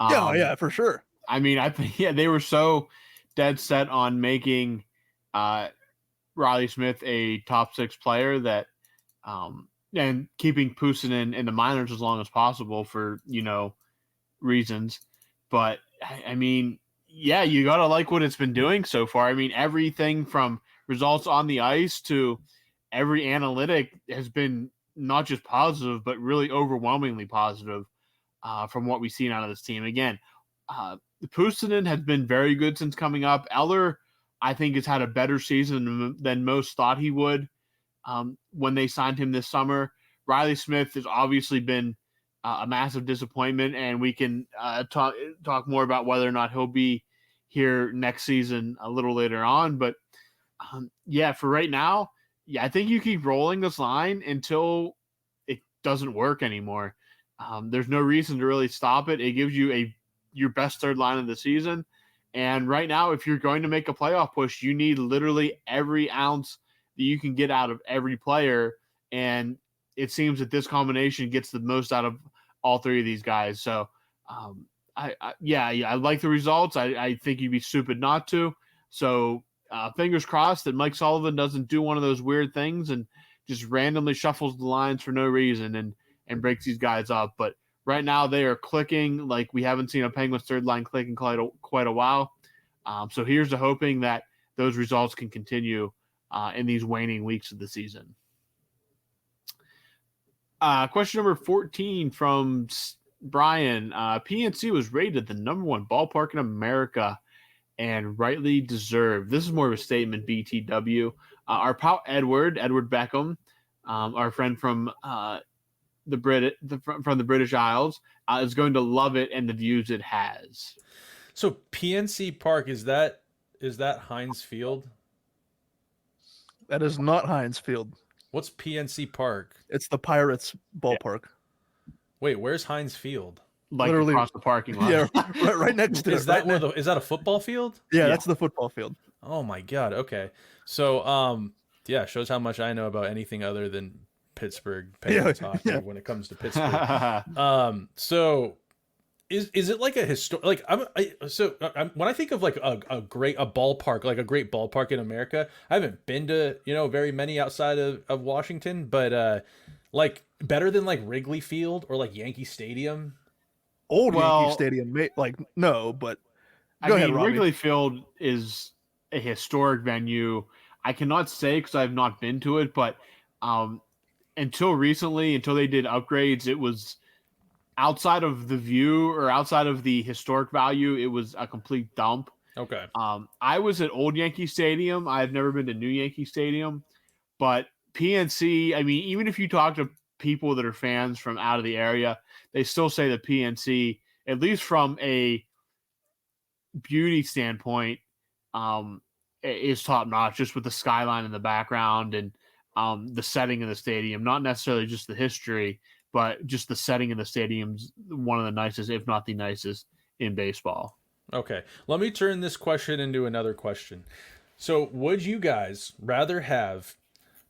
S12: Yeah, for sure.
S13: I mean, I think they were so dead set on making Riley Smith a top 6 player that and keeping Puustinen in the minors as long as possible for reasons. But I mean, yeah, you gotta like what it's been doing so far. I mean, everything from results on the ice to every analytic has been not just positive, but really overwhelmingly positive from what we've seen out of this team. Again, Puustinen has been very good since coming up. Eller, I think, has had a better season than most thought he would when they signed him this summer. Riley Smith has obviously been a massive disappointment, and we can talk more about whether or not he'll be here next season a little later on. But for right now, I think you keep rolling this line until it doesn't work anymore. There's no reason to really stop it. It gives you your best third line of the season. And right now, if you're going to make a playoff push, you need literally every ounce that you can get out of every player. And it seems that this combination gets the most out of all three of these guys. So, I like the results. I think you'd be stupid not to. So, fingers crossed that Mike Sullivan doesn't do one of those weird things and just randomly shuffles the lines for no reason and breaks these guys up. But right now they are clicking like we haven't seen a Penguins third line click in quite a while. So here's to hoping that those results can continue in these waning weeks of the season. Question number 14 from Brian. PNC was rated the number 1 ballpark in America and rightly deserved. This is more of a statement, BTW. Our pal Edward Beckham, our friend from the British Isles, is going to love it and the views it has.
S14: So PNC Park, is that Heinz Field?
S12: That is not Heinz Field.
S14: What's PNC Park?
S12: It's the Pirates ballpark.
S14: Yeah. Wait, where's Heinz Field?
S13: Like literally across the parking lot.
S12: Yeah, right next to
S14: is
S12: it.
S14: Is that a football field?
S12: Yeah, that's the football field.
S14: Oh my God. Okay. So, shows how much I know about anything other than Pittsburgh Penguins hockey when it comes to Pittsburgh. So is it like a historic, when I think of like a great ballpark in America, I haven't been to, very many outside of Washington, but like better than like Wrigley Field or like Yankee Stadium.
S12: Yankee Stadium, no, but go ahead, Robbie.
S13: Wrigley Field is a historic venue. I cannot say because I've not been to it, but until recently, until they did upgrades, it was outside of the view or outside of the historic value, it was a complete dump.
S14: Okay.
S13: I was at Old Yankee Stadium. I've never been to New Yankee Stadium, but PNC, I mean, even if you talk to people that are fans from out of the area, they still say that PNC, at least from a beauty standpoint, is top notch, just with the skyline in the background and the setting of the stadium. Not necessarily just the history, but just the setting of the stadium's one of the nicest, if not the nicest, in baseball.
S14: Okay, let me turn this question into another question. So, would you guys rather have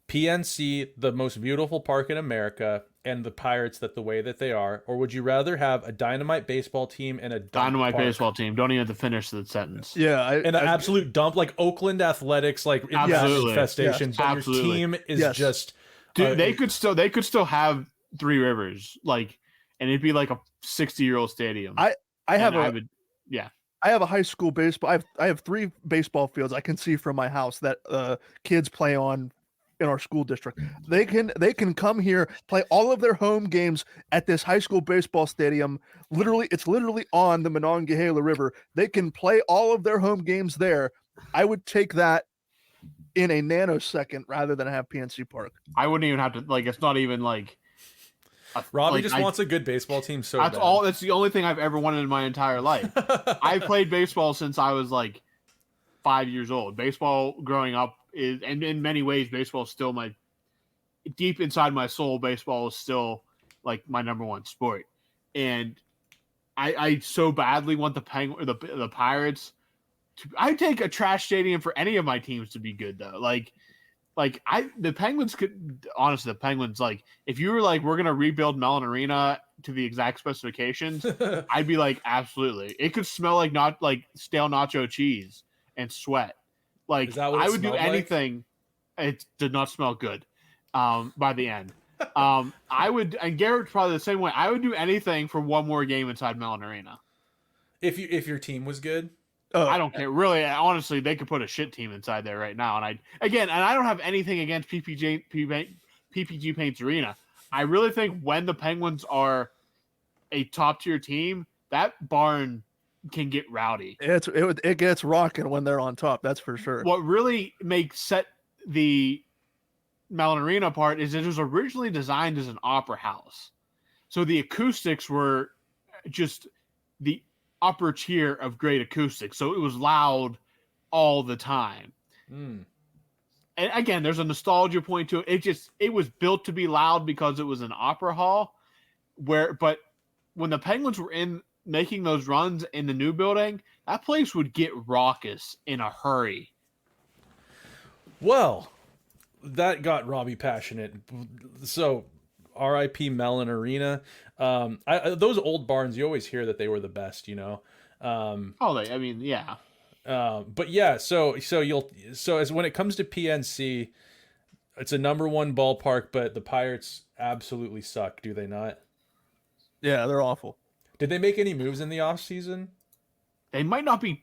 S14: PNC, the most beautiful park in America, and the Pirates the way that they are, or would you rather have a dynamite baseball team and a
S13: dynamite baseball team? Don't even have to finish the sentence.
S12: Yeah,
S14: an absolute dump, like Oakland Athletics, like infestation.
S13: Yes,
S14: but
S13: absolutely.
S14: Your team is just.
S13: Dude, they could still have Three Rivers, and it'd be like a 60-year-old stadium.
S12: I have a high school baseball. I have 3 baseball fields I can see from my house that kids play on in our school district. They can come here, play all of their home games at this high school baseball stadium. It's literally on the Monongahela River. They can play all of their home games there. I would take that in a nanosecond rather than have PNC Park.
S13: I wouldn't even have to, like, it's not even like
S14: Robbie just wants a good baseball team so
S13: that's
S14: bad.
S13: That's the only thing I've ever wanted in my entire life. I played baseball since I was like 5 years old. Baseball growing up is, and in many ways, baseball is still deep inside my soul, baseball is still like my number one sport. And I so badly want the Pirates to, I'd take a trash stadium for any of my teams to be good though. The Penguins could, honestly, like, if you were like, we're going to rebuild Mellon Arena to the exact specifications, I'd be like, absolutely. It could smell like stale nacho cheese and sweat. Like, I would do anything. Like? It did not smell good by the end. I would, and Garrett's probably the same way. I would do anything for one more game inside Mellon Arena.
S14: If your team was good?
S13: I don't care. Really, honestly, they could put a shit team inside there right now. And I don't have anything against PPG Paints Arena. I really think when the Penguins are a top tier team, that barn can get rowdy.
S12: It gets rocking when they're on top. That's for sure.
S13: What really set the Mellon Arena apart is it was originally designed as an opera house. So the acoustics were just the upper tier of great acoustics, so it was loud all the time. And again, there's a nostalgia point to it. It was built to be loud because it was an opera hall. But when the Penguins were making those runs in the new building, that place would get raucous in a hurry.
S14: Well, that got Robbie passionate. So R.I.P. Mellon Arena. Those old barns, you always hear that they were the best, you know.
S13: Yeah.
S14: But yeah, so as when it comes to PNC, it's a number one ballpark, but the Pirates absolutely suck, do they not?
S12: Yeah, they're awful.
S14: Did they make any moves in the offseason?
S13: They might not be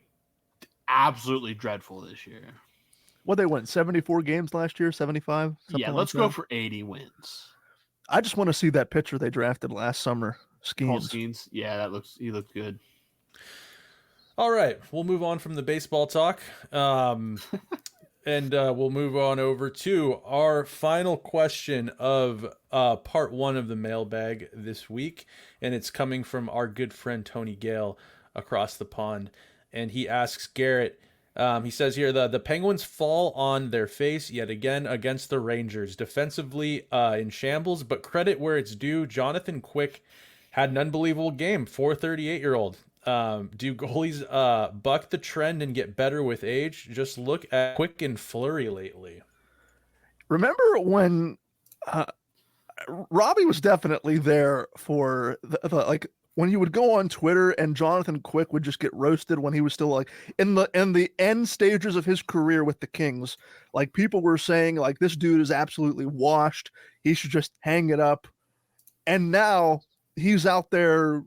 S13: absolutely dreadful this year.
S12: Well, they won 74 games last year, 75.
S13: Yeah, let's go for 80 wins.
S12: I just want to see that pitcher they drafted last summer,
S13: Skeens. Yeah, he looked good.
S14: All right, we'll move on from the baseball talk, and we'll move on over to our final question of part one of the mailbag this week, and it's coming from our good friend Tony Gale across the pond, and he asks Garrett. He says here, the Penguins fall on their face yet again against the Rangers. Defensively in shambles, but credit where it's due. Jonathan Quick had an unbelievable game, 438-year-old. Do goalies buck the trend and get better with age? Just look at Quick and Fleury lately.
S12: Remember when Robbie was definitely there for when you would go on Twitter and Jonathan Quick would just get roasted when he was still like in the end stages of his career with the Kings. Like, people were saying like, this dude is absolutely washed. He should just hang it up. And now he's out there.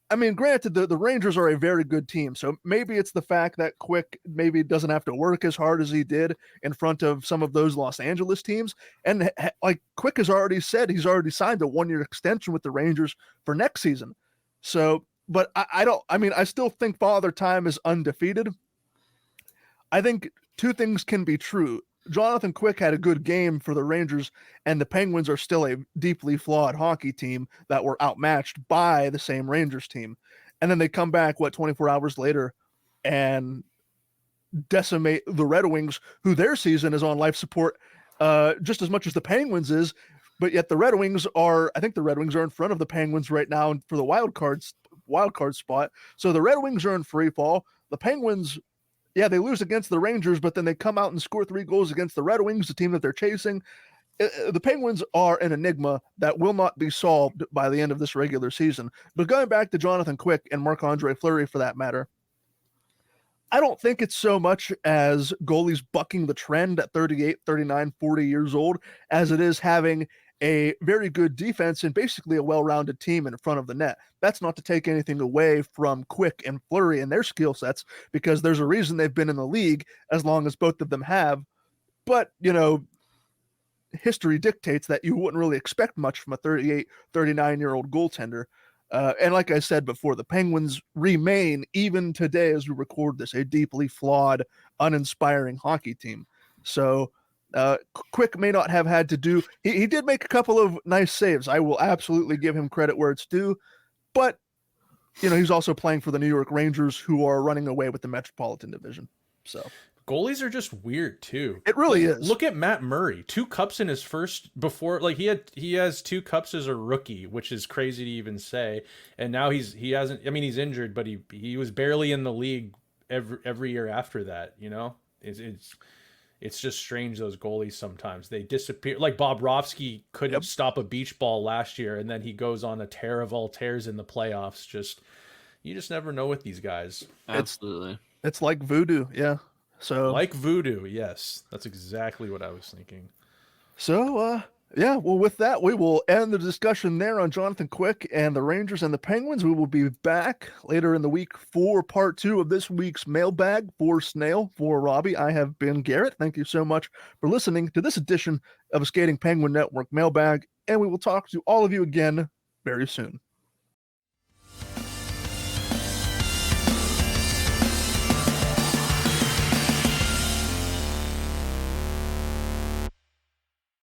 S12: I mean, granted, the Rangers are a very good team, so maybe it's the fact that Quick maybe doesn't have to work as hard as he did in front of some of those Los Angeles teams. And like Quick has already said, he's already signed a 1-year extension with the Rangers for next season. So, but I still think Father Time is undefeated. I think two things can be true. Jonathan Quick had a good game for the Rangers, and the Penguins are still a deeply flawed hockey team that were outmatched by the same Rangers team. And then they come back, 24 hours later, and decimate the Red Wings, who their season is on life support just as much as the Penguins is. But yet the Red Wings are in front of the Penguins right now for the wild card spot. So the Red Wings are in free fall. The Penguins, yeah, they lose against the Rangers, but then they come out and score 3 goals against the Red Wings, the team that they're chasing. The Penguins are an enigma that will not be solved by the end of this regular season. But going back to Jonathan Quick and Marc-Andre Fleury for that matter, I don't think it's so much as goalies bucking the trend at 38, 39, 40 years old as it is having a very good defense and basically a well-rounded team in front of the net. That's not to take anything away from Quick and Fleury and their skill sets, because there's a reason they've been in the league as long as both of them have. But, you know, history dictates that you wouldn't really expect much from a 38, 39-year-old goaltender. And like I said before, the Penguins remain, even today as we record this, a deeply flawed, uninspiring hockey team. So Quick may not have had to do. He did make a couple of nice saves. I will absolutely give him credit where it's due. But, he's also playing for the New York Rangers, who are running away with the Metropolitan Division. So
S14: goalies are just weird too.
S12: It really is.
S14: Look at Matt Murray, 2 cups in his first he has 2 cups as a rookie, which is crazy to even say. And now he's injured, but he was barely in the league every year after that. It's just strange, those goalies sometimes. They disappear. Like Bobrovsky couldn't stop a beach ball last year, and then he goes on a tear of all tears in the playoffs. You just never know with these guys.
S13: Absolutely.
S12: It's like voodoo, yeah. So
S14: like voodoo, yes. That's exactly what I was thinking.
S12: So, with that, we will end the discussion there on Jonathan Quick and the Rangers and the Penguins. We will be back later in the week for part 2 of this week's Mailbag. For Snail, for Robbie, I have been Garrett. Thank you so much for listening to this edition of a Skating Penguin Network Mailbag, and we will talk to all of you again very soon.